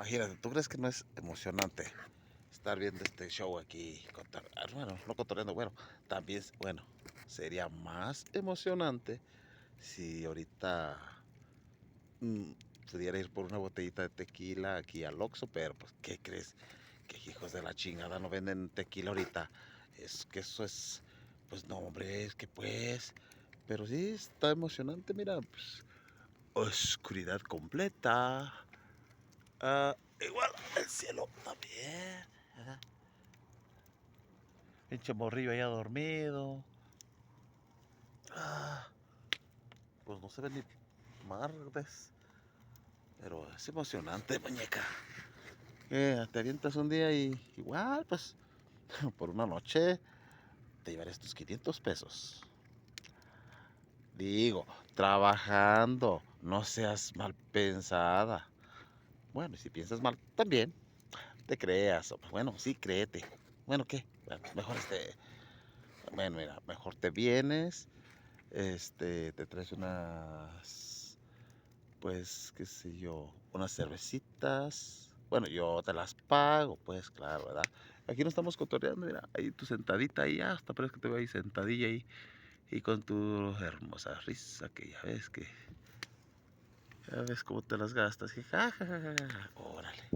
Imagínate, ¿tú crees que no es emocionante estar viendo este show aquí? Bueno, no cotorreando, bueno, también, bueno, sería más emocionante si ahorita mm, pudiera ir por una botellita de tequila aquí al Oxxo, pero pues, ¿qué crees? Que hijos de la chingada no venden tequila ahorita. Es que eso es, pues no, hombre, es que pues, pero sí está emocionante, mira, pues, oscuridad completa. Igual el cielo también. ¿Verdad? Pinche morrillo allá dormido. Ah, pues no se ve ni mardes. Pero es emocionante, muñeca. Te avientas un día y igual, pues, por una noche te llevarías tus 500 pesos. Digo, trabajando, no seas mal pensada. Bueno, y si piensas mal, también te creas. Bueno, sí, créete. Bueno, ¿qué? Bueno, mejor bueno, mira, mejor te vienes, te traes unas, pues, qué sé yo, unas cervecitas. Bueno, yo te las pago, pues, claro, ¿verdad? Aquí no estamos cotorreando, mira, ahí tu sentadita ahí, hasta parece que te veo ahí sentadilla ahí, y con tu hermosa risa, que ya ves cómo te las gastas, que ja, ja, ja, ja, ja. Órale.